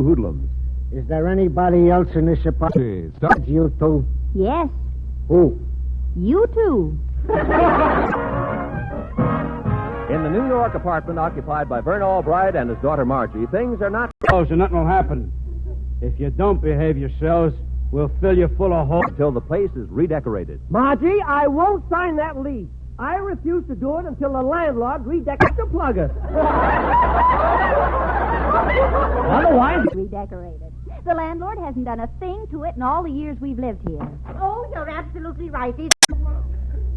hoodlums. Is there anybody else in this apartment? Stop. You two? Yes, Who? you too. In the New York apartment occupied by Vern Albright and his daughter Margie, things are not And nothing will happen. If you don't behave yourselves, we'll fill you full of holes. until the place is redecorated. Margie, I won't sign that lease. I refuse to do it until the landlord redecorates the plugger. Otherwise... Redecorated. The landlord hasn't done a thing to it in all the years we've lived here. Oh, you're absolutely right.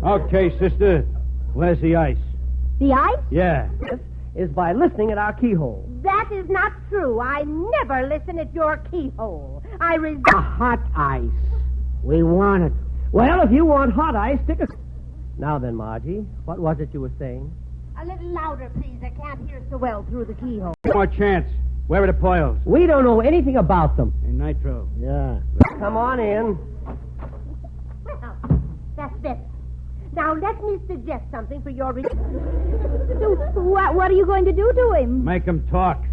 Okay, sister. Where's the ice? The ice? Yeah. is by listening at our keyhole. That is not true. I never listen at your keyhole. A hot ice. We want it. Well, if you want hot ice, stick a... Now then, Margie, what was it you were saying? A little louder, please. I can't hear so well through the keyhole. One more chance. Where are the Poyles? We don't know anything about them. In Nitro. Yeah. Come on in. Well, that's better. Now, let me suggest something for your... What are you going to do to him? Make him talk.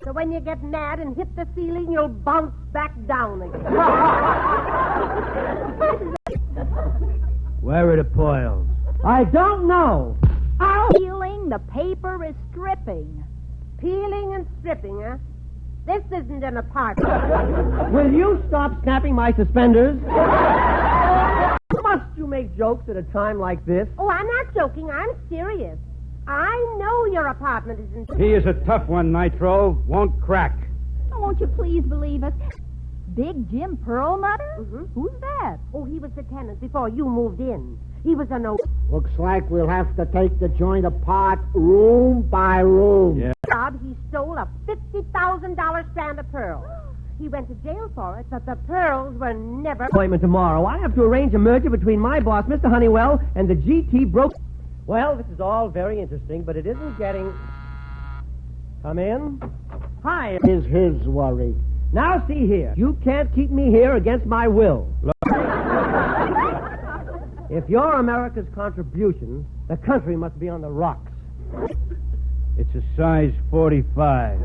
So when you get mad and hit the ceiling, you'll bounce back down again. Where are the Poyles? I don't know. Peeling, the paper is stripping. Peeling and stripping, huh? This isn't an apartment. Will you stop snapping my suspenders? Must you make jokes at a time like this? Oh, I'm not joking. I'm serious. I know your apartment isn't... He is a tough one, Nitro. Won't crack. Oh, won't you please believe us? Big Jim Perlmutter? Mhm. Who's that? Oh, he was the tenant before you moved in. He was an old... Looks like we'll have to take the joint apart room by room. Yeah. job. He stole a $50,000 strand of pearls. He went to jail for it, but the pearls were never... Appointment tomorrow. I have to arrange a merger between my boss, Mr. Honeywell, and the GT broke... Well, this is all very interesting, but it isn't getting... Come in. Hi. Is his worry. Now, see here. You can't keep me here against my will. If you're America's contribution, the country must be on the rocks. It's a size 45.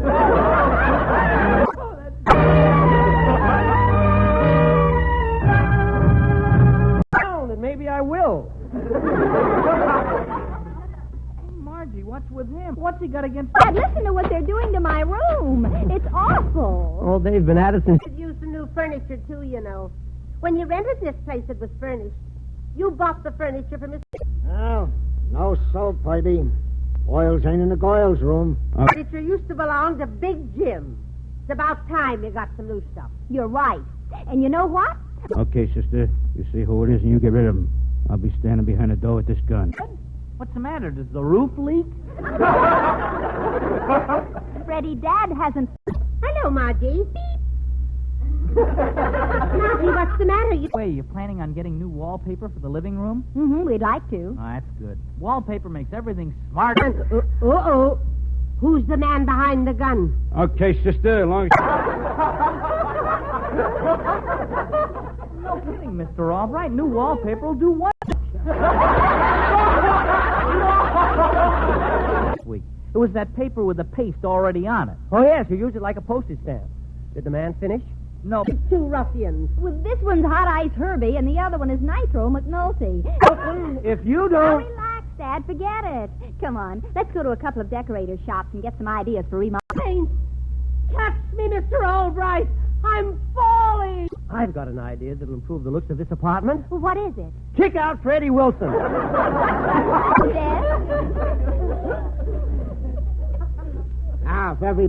Well, then maybe I will. Margie, what's with him? What's he got against... Dad, listen to what they're doing to my room. It's awful. Oh, they've been at it since... Could use some new furniture, too, you know. When you rented this place, it was furnished. You bought the furniture from Mr. Oh, no soap, baby. Oils ain't in the Goyles room. Furniture used to belong to Big Jim. It's about time you got some new stuff. You're right. And you know what? Okay, sister. You see who it is and you get rid of him. I'll be standing behind the door with this gun. What's the matter? Does the roof leak? Freddie, Dad hasn't... Hello, Margie. Beep. Margie, what's the matter? Wait, you planning on getting new wallpaper for the living room? Mm-hmm, we'd like to. Oh, that's good. Wallpaper makes everything smart. Uh-oh. Who's the man behind the gun? Okay, sister, as long as... No kidding, Mr. Albright. New wallpaper will do what? This week. It was that paper with the paste already on it. Oh, yes, you use it like a postage stamp. Did the man finish? No. Two ruffians. Well, this one's Hot Ice Herbie, and the other one is Nitro McNulty. If you Now don't... relax, Dad. Forget it. Come on. Let's go to a couple of decorator shops and get some ideas for remodeling. Catch me, Mr. Albright. I'm falling. I've got an idea that'll improve the looks of this apartment. Well, what is it? Kick out Freddie Wilson. Dad? Now, if every...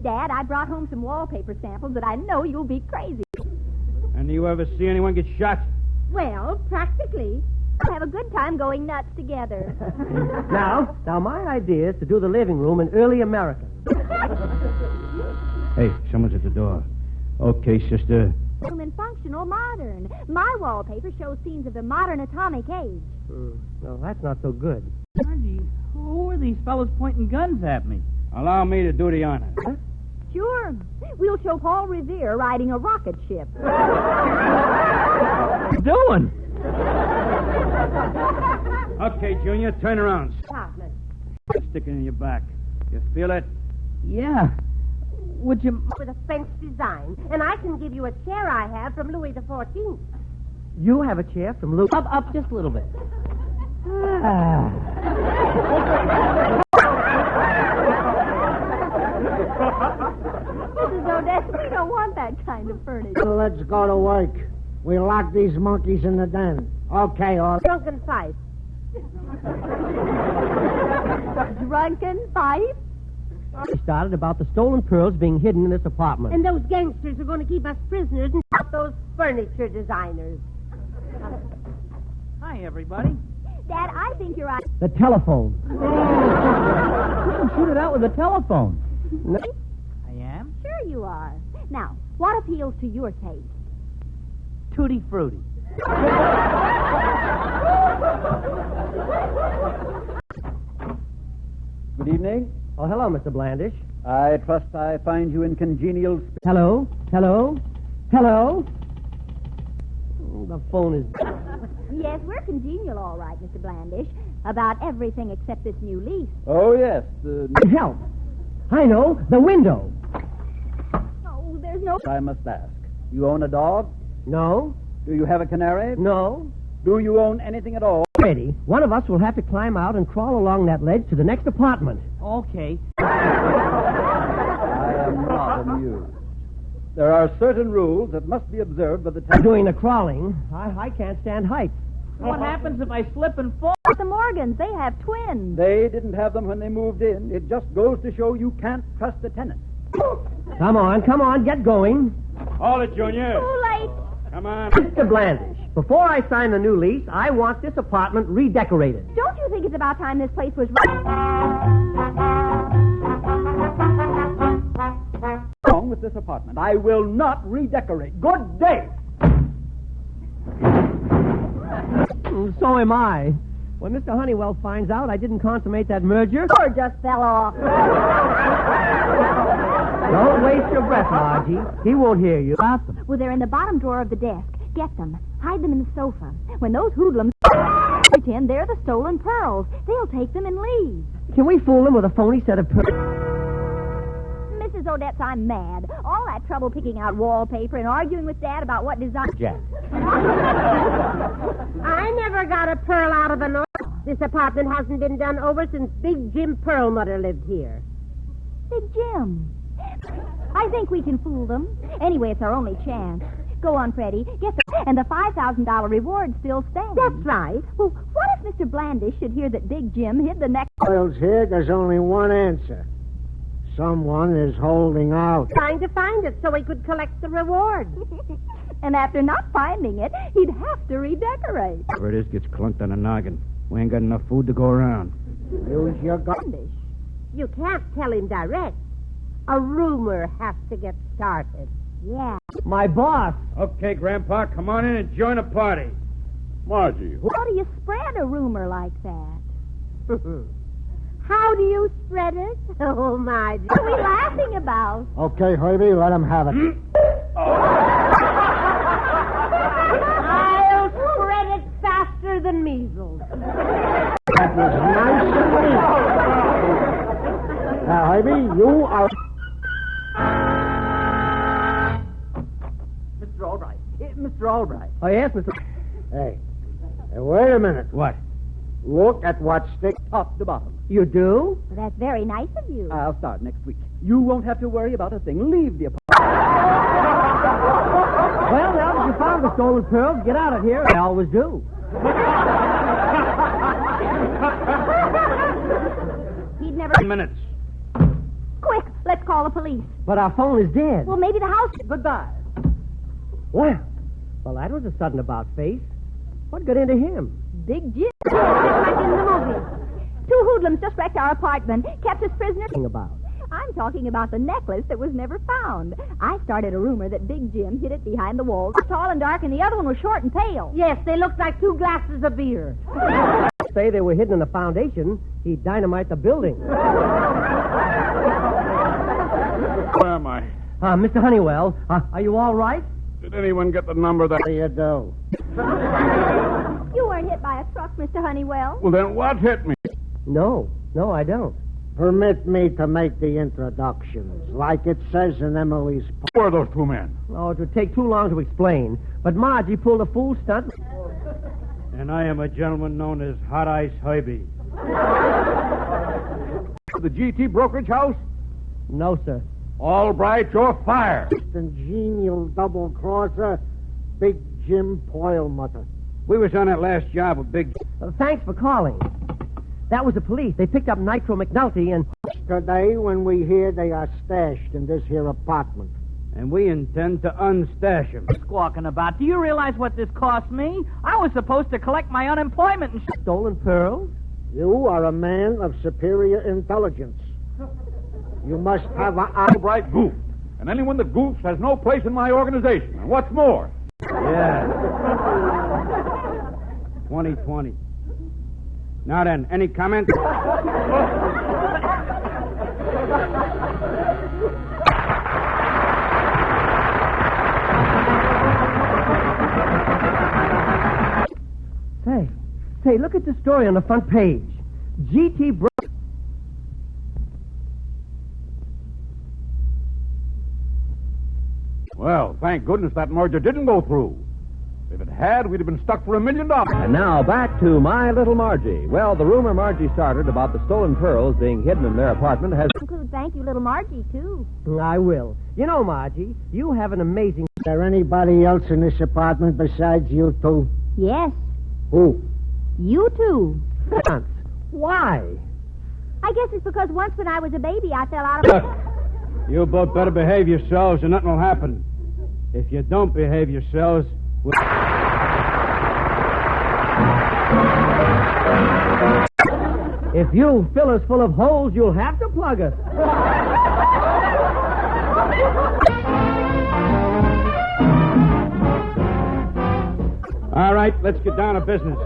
Dad, I brought home some wallpaper samples that I know you'll be crazy. And do you ever see anyone get shot? Well, practically. We'll have a good time going nuts together. Now, my idea is to do the living room in early American. Hey, someone's at the door. Okay, sister. Room in functional modern. My wallpaper shows scenes of the modern atomic age. No, that's not so good. Margie, who are these fellas pointing guns at me? Allow me to do the honor. Huh? Sure. We'll show Paul Revere riding a rocket ship. What are you doing? Okay, Junior, turn around. Apartment. Sticking in your back. You feel it? Yeah. Would you... With a French design. And I can give you a chair I have from Louis XIV. You have a chair from Lou. Up just a little bit. Mrs. Odette, we don't want that kind of furniture. Let's go to work. We lock these monkeys in the den. Okay, all right. Drunken fight. Drunken fight? He started about the stolen pearls being hidden in this apartment. And those gangsters are going to keep us prisoners and stop those furniture designers. Hi, everybody. Dad, I think you're right. The telephone. You can shoot it out with a telephone. No. I am? Sure you are. Now, what appeals to your taste? Tutti Frutti. Good evening. Oh, hello, Mr. Blandish. I trust I find you in congenial... Hello? Hello? Hello? Oh, the phone is... Yes, we're congenial, all right, Mr. Blandish, about everything except this new lease. Oh, yes. Help! I know, the window. Oh, there's no... I must ask. You own a dog? No? Do you have a canary? No? Do you own anything at all? Ready. One of us will have to climb out and crawl along that ledge to the next apartment. Okay. I am not amused. There are certain rules that must be observed by the I'm time... doing the crawling. I can't stand heights. What happens if I slip and fall? The Morgans, they have twins. They didn't have them when they moved in. It just goes to show you can't trust the tenants. Come on, get going. Hold it, Junior. Too late. Come on. Mr. Blandish, before I sign the new lease, I want this apartment redecorated. Don't you think it's about time this place was... What's wrong with this apartment? I will not redecorate. Good day. So am I. When Mr. Honeywell finds out I didn't consummate that merger... Or just fell off. Don't waste your breath, Margie. He won't hear you. Well, they're in the bottom drawer of the desk. Get them. Hide them in the sofa. When those hoodlums pretend they're the stolen pearls, they'll take them and leave. Can we fool them with a phony set of Mrs. Odette, I'm mad. All that trouble picking out wallpaper and arguing with Dad about what design... Jack. I never got a pearl out of an oil. This apartment hasn't been done over since Big Jim Perlmutter lived here. Big Jim. I think we can fool them. Anyway, it's our only chance. Go on, Freddie. Get the... And the $5,000 reward still stands. That's right. Well, what if Mr. Blandish should hear that Big Jim hid the neck... Pearls here, there's only one answer. Someone is holding out. Trying to find it so he could collect the reward. And after not finding it, he'd have to redecorate. Where this gets clunked on a noggin. We ain't got enough food to go around. Use your gun. Blandish. You can't tell him direct. A rumor has to get started. Yeah. My boss. Okay, Grandpa, come on in and join the party. Margie, How do you spread a rumor like that? How do you spread it? Oh, my... What are we laughing about? Okay, Herbie, let him have it. I'll spread it faster than measles. That was nice and neat. Now, Herbie, you are... Mr. Albright. Mr. Albright. Oh, yes, Mr. Hey, wait a minute. What? Look at what sticks. Top to bottom. You do? Well, that's very nice of you. I'll start next week. You won't have to worry about a thing. Leave the apartment. Well, now that you found the stolen pearls, get out of here. I always do. He'd never... 10 minutes. Quick, let's call the police. But our phone is dead. Well, maybe the house... Goodbye. Well, that was a sudden about face. What got into him? Big Jim. Just like in the movies. Two hoodlums just wrecked our apartment, kept us prisoners. Talking about. I'm talking about the necklace that was never found. I started a rumor that Big Jim hid it behind the walls. Tall and dark, and the other one was short and pale. Yes, they looked like 2 glasses of beer. Say they were hidden in the foundation. He'd dynamite the building. where am I? Mr. Honeywell, are you all right? Did anyone get the number that... What do you do? You weren't hit by a truck, Mr. Honeywell. Well, then what hit me? No, I don't. Permit me to make the introductions, like it says in Emily's... Who are those two men? Oh, it would take too long to explain. But Margie pulled a fool stunt. And I am a gentleman known as Hot Ice Herbie. The GT brokerage house? No, sir. Albright, you're fired. Congenial double-crosser, Big Jim Poilmutter. We was on that last job with Big... Thanks for calling. That was the police. They picked up Nitro McNulty and... Today, when we hear they are stashed in this here apartment. And we intend to unstash him. Squawking about. Do you realize what this cost me? I was supposed to collect my unemployment and Stolen pearls? You are a man of superior intelligence. You must have an eye... Albright goofed. And anyone that goofs has no place in my organization. And what's more... Yeah. 2020. Now then, any comments? Say, look at the story on the front page. GT broke... Well, thank goodness that merger didn't go through. If it had, we'd have been stuck for $1 million. And now back to My Little Margie. Well, the rumor Margie started about the stolen pearls being hidden in their apartment has... Include thank you, little Margie, too. I will. You know, Margie, you have an amazing... Is there anybody else in this apartment besides you two? Yes, Who? you too. Why? I guess it's because once when I was a baby, I fell out of... Look, you both better behave yourselves or nothing will happen. If you don't behave yourselves... If you fill us full of holes, you'll have to plug us. All right, let's get down to business.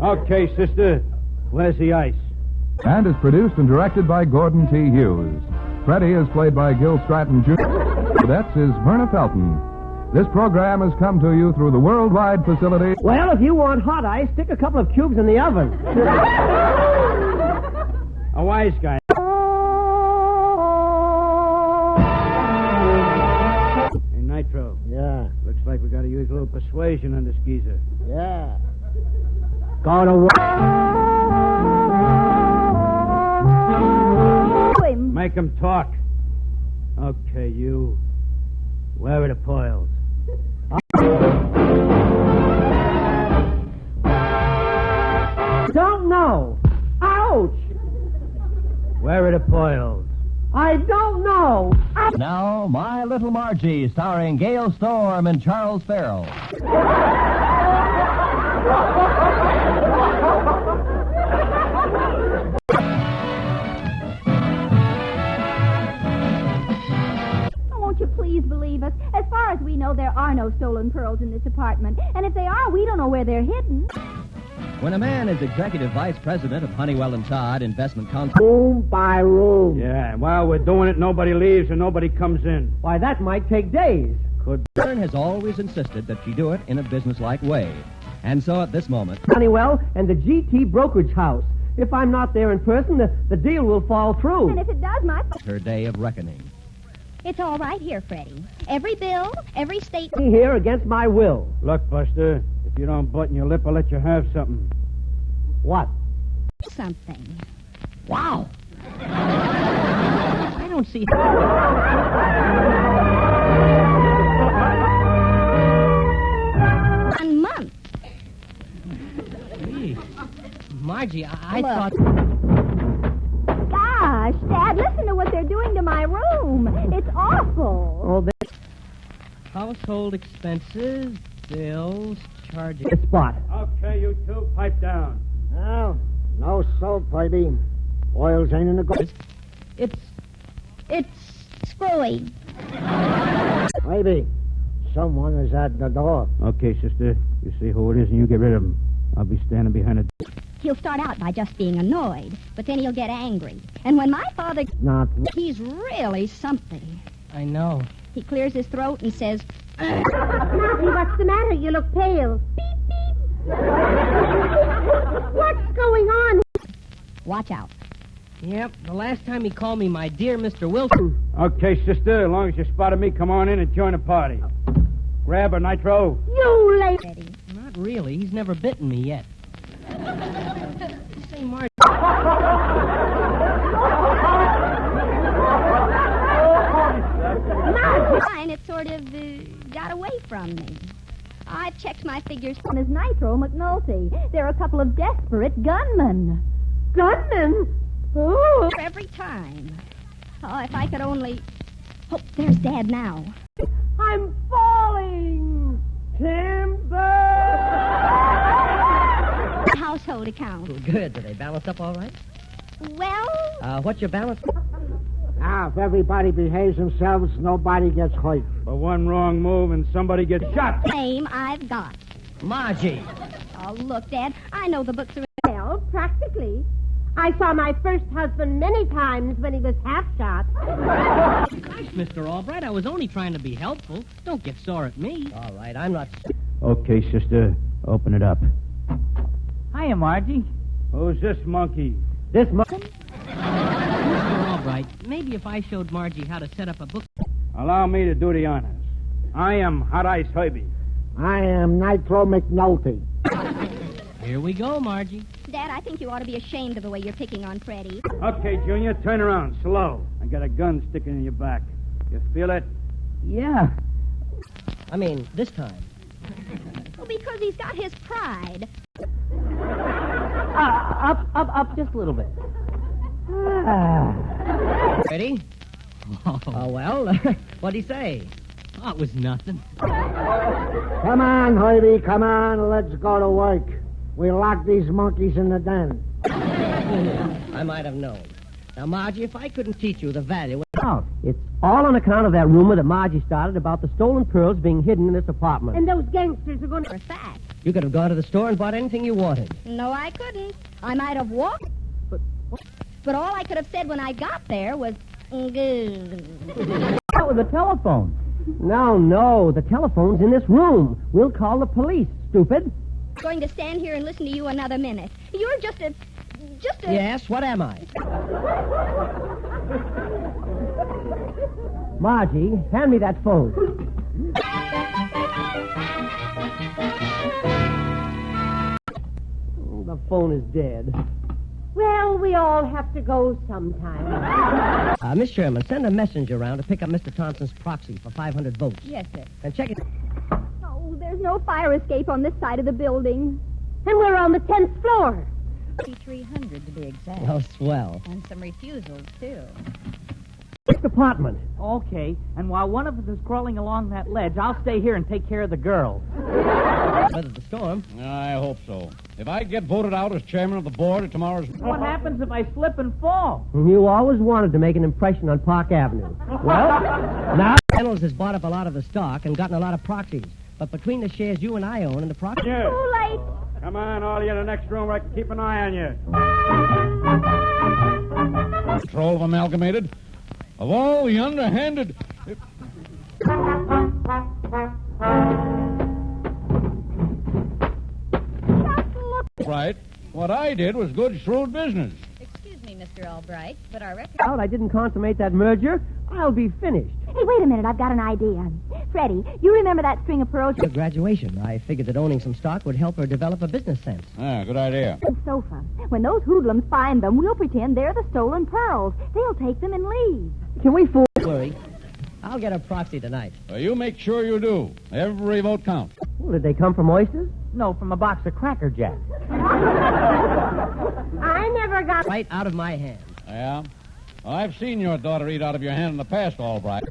Okay, sister, where's the ice? And is produced and directed by Gordon T. Hughes. Freddie is played by Gil Stratton Jr. That's is Verna Felton. This program has come to you through the worldwide facility... Well, if you want hot ice, stick a couple of cubes in the oven. A wise guy. Hey, Nitro. Yeah. Looks like we got to use a little persuasion on this geezer. Yeah. Go to work. Make him talk. Okay, you. Where are the poils? Don't know. Ouch! Where are the poils? I don't know. Now, My Little Margie, starring Gail Storm and Charles Farrell. Won't you please believe us? As far as we know, there are no stolen pearls in this apartment. And if they are, we don't know where they're hidden. When a man is executive vice president of Honeywell and Todd Investment Council... Room by room. Yeah, and while we're doing it, nobody leaves and nobody comes in. Why, that might take days. Could... Stern has always insisted that she do it in a businesslike way. And so at this moment... Honeywell and the GT brokerage house. If I'm not there in person, the deal will fall through. And if it does, my... her day of reckoning. It's all right here, Freddie. Every bill, every statement... Me here against my will. Look, Buster, if you don't button your lip, I'll let you have something. What? Something. Wow. I don't see... 1 month. Margie, I Look. thought... Gosh, Dad, listen to what they're doing to my room. It's awful. Oh, Household expenses, bills, charges... the spot. Okay, you two, pipe down. Well, no soap, baby. Oils ain't in the... It's screwy. Baby, someone is at the door. Okay, sister, you see who it is and you get rid of him. I'll be standing behind the... He'll start out by just being annoyed, but then he'll get angry. And when my father... Not... He's really something. I know. He clears his throat and says... Margie, what's the matter? You look pale. Beep, beep. What's going on? Watch out. Yep, the last time he called me my dear Mr. Wilson. Okay, sister, as long as you spotted me, come on in and join the party. Grab her, Nitro. You lady. Not really. He's never bitten me yet. Say, Margie. Fine, it sort of got away from me. I've checked my figures on his Nitro McNulty. They're a couple of desperate gunmen. Gunman? Oh. Every time. Oh, if I could only... Oh, there's Dad now. I'm falling. Timber! Household account. Good. Do they balance up all right? Well... What's your balance? Now, if everybody behaves themselves, nobody gets hurt. For one wrong move and somebody gets shot. Name I've got. Margie. Oh, look, Dad, I know the books are... Well, practically. I saw my first husband many times when he was half shot. Gosh, Mr. Albright, I was only trying to be helpful. Don't get sore at me. All right, I'm not... Okay, sister, open it up. Hiya, Margie. Who's this monkey? Mr. Albright, maybe if I showed Margie how to set up a book... Allow me to do the honors. I am Hot Ice Herbie. I am Nitro McNulty. Here we go, Margie. Dad, I think you ought to be ashamed of the way you're picking on Freddie. Okay, Junior, turn around, slow. I got a gun sticking in your back. You feel it? Yeah. I mean, this time. Well, because he's got his pride. Up just a little bit. Ready? Oh, well, what'd he say? Oh, it was nothing. Come on, Herbie, come on, let's go to work. We lock these monkeys in the den. I might have known. Now, Margie, if I couldn't teach you the value... Oh. It's all on account of that rumor that Margie started about the stolen pearls being hidden in this apartment. And those gangsters are going to... For a fact. You could have gone to the store and bought anything you wanted. No, I couldn't. I might have walked. But all I could have said when I got there was... Good. What with the telephone? No, the telephone's in this room. We'll call the police, stupid. Going to stand here and listen to you another minute. You're just a... Yes, what am I? Margie, hand me that phone. Oh, the phone is dead. Well, we all have to go sometime. Miss Sherman, send a messenger around to pick up Mr. Thompson's proxy for 500 votes. Yes, sir. And check it. Oh, there's no fire escape on this side of the building. And we're on the 10th floor. 300 to be exact. Oh, swell. And some refusals, too. Which department? Okay, and while one of us is crawling along that ledge, I'll stay here and take care of the girls. Weather the storm. I hope so. If I get voted out as chairman of the board at tomorrow's... What happens if I slip and fall? You always wanted to make an impression on Park Avenue. Well, now Reynolds has bought up a lot of the stock and gotten a lot of proxies. But between the shares you and I own and the proxies... Yeah. Too late. Come on, all of you in the next room where I can keep an eye on you. Control of Amalgamated. Of all the underhanded... Right. What I did was good, shrewd business. Excuse me, Mr. Albright, but our record... Out, I didn't consummate that merger. I'll be finished. Hey, wait a minute. I've got an idea. Freddie, you remember that string of pearls? For graduation, I figured that owning some stock would help her develop a business sense. Ah, good idea. The sofa. When those hoodlums find them, we'll pretend they're the stolen pearls. They'll take them and leave. Can we fool? Worry. I'll get a proxy tonight. Well, you make sure you do. Every vote counts. Well, did they come from oysters? No, from a box of Cracker Jacks. I never got... Right out of my hand. Yeah? Well, I've seen your daughter eat out of your hand in the past, Albright.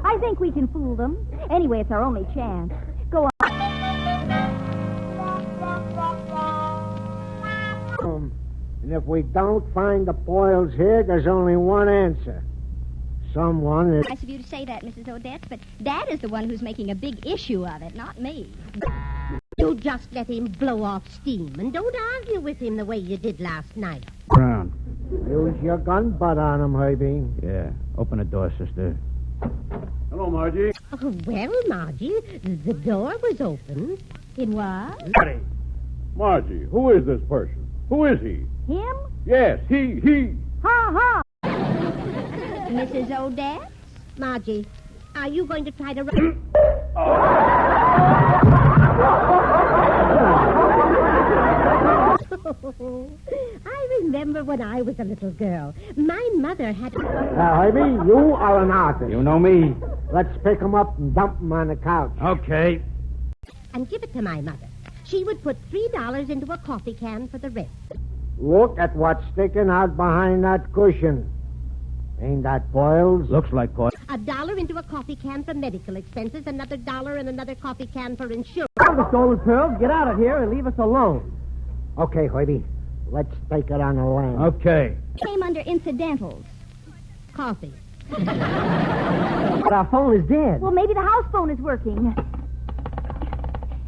I think we can fool them. Anyway, it's our only chance. Go on. And if we don't find the Boyles here, there's only one answer. Someone is... Nice of you to say that, Mrs. Odette, but Dad is the one who's making a big issue of it, not me. You just let him blow off steam and don't argue with him the way you did last night. Brown. Use your gun butt on him, Herbie. Yeah. Open the door, sister. Hello, Margie. Oh, well, Margie, the door was open. It was? Margie, who is this person? Who is he? Him? Yes, he. Ha ha. Mrs. Odette? Margie, are you going to try to run? I remember when I was a little girl. My mother had... Ivy, you are an artist. You know me. Let's pick him up and dump him on the couch. Okay. And give it to my mother. She would put $3 into a coffee can for the rest. Look at what's sticking out behind that cushion. Ain't that boils? Looks like coil. $1 into a coffee can for medical expenses, another $1 in another coffee can for insurance. The stolen pearls, get out of here and leave us alone. Okay, Hoyty. Let's take it on the land. Okay. Came under incidentals. Coffee. But our phone is dead. Well, maybe the house phone is working.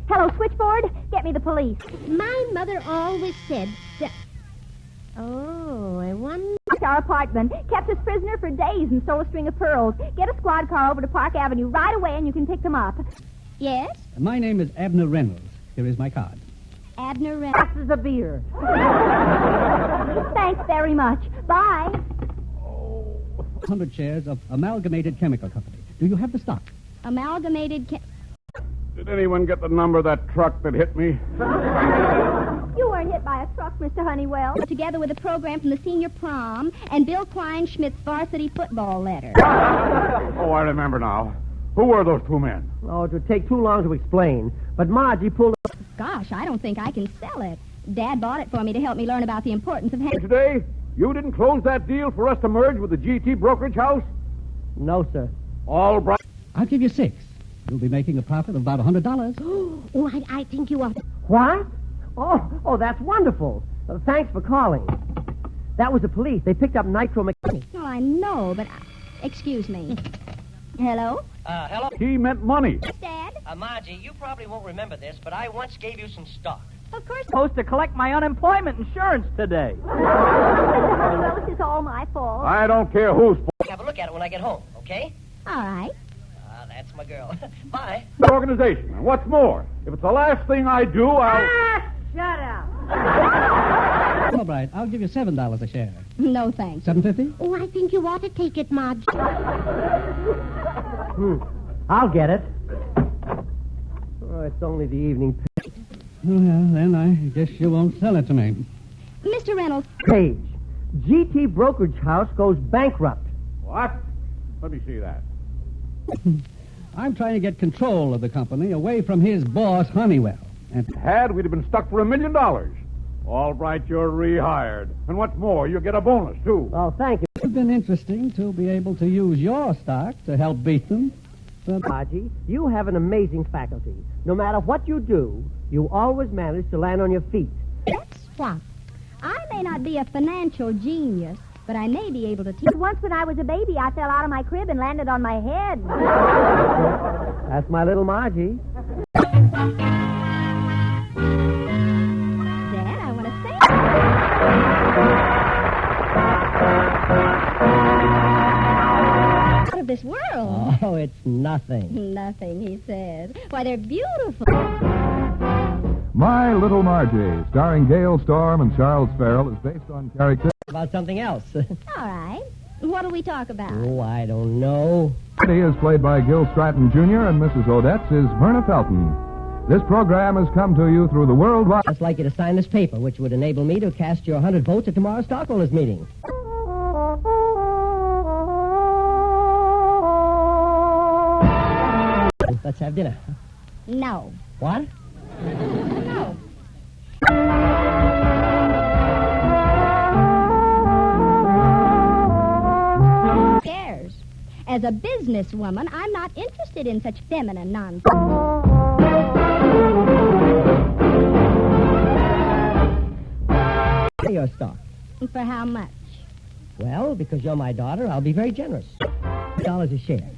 Hello, switchboard. Get me the police. My mother always said that... Oh, I wonder... Our apartment. Kept us prisoner for days and stole a string of pearls. Get a squad car over to Park Avenue right away and you can pick them up. Yes? My name is Abner Reynolds. Here is my card. Abner Reynolds. Glasses of beer. Thanks very much. Bye. 100 shares of Amalgamated Chemical Company. Do you have the stock? Did anyone get the number of that truck that hit me? You weren't hit by a truck, Mr. Honeywell. Together with a program from the senior prom and Bill Kleinschmidt's varsity football letter. Oh, I remember now. Who were those two men? Oh, it would take too long to explain. But Margie pulled... Gosh, I don't think I can sell it. Dad bought it for me to help me learn about the importance of... Today, you didn't close that deal for us to merge with the GT brokerage house? No, sir. All right. I'll give you 6. You'll be making a profit of about $100. Oh, I think you ought to... What? Oh, that's wonderful. Thanks for calling. That was the police. They picked up Nitro Mechanic. Oh, I know, but... Excuse me. Hello? Hello? He meant money. Yes, Dad? Margie, you probably won't remember this, but I once gave you some stock. Of course. Supposed to collect my unemployment insurance today. Well, this is all my fault. I don't care whose fault. Have a look at it when I get home, okay? All right. That's my girl. Bye. The organization. And what's more, if it's the last thing I do, I'll... Shut up. All right, I'll give you $7 a share. No, thanks. $7.50? Oh, I think you ought to take it, Marge. I'll get it. Oh, it's only the evening. Well, then I guess you won't sell it to me. Mr. Reynolds. Page. GT Brokerage House goes bankrupt. What? Let me see that. I'm trying to get control of the company away from his boss, Honeywell. And We'd have been stuck for $1 million. All right, you're rehired. And what's more, you get a bonus, too. Oh, thank you. it's been interesting to be able to use your stock to help beat them. But... Margie, you have an amazing faculty. No matter what you do, you always manage to land on your feet. That's what. I may not be a financial genius, but I may be able to teach. Once when I was a baby, I fell out of my crib and landed on my head. That's my little Margie. Dad, I want to say... Out of this world. Oh, it's nothing. Nothing, he says. Why, they're beautiful. My Little Margie, starring Gail Storm and Charles Farrell, is based on characters... About something else. All right. What'll we talk about? Oh, I don't know. He is played by Gil Stratton Jr., and Mrs. Odette's is Verna Felton. This program has come to you through the worldwide... I'd like you to sign this paper, which would enable me to cast your 100 votes at tomorrow's stockholders' meeting. Let's have dinner. No. What? No. Who cares? As a businesswoman, I'm not interested in such feminine nonsense. Your stock. For how much? Well, because you're my daughter, I'll be very generous. $1 a share.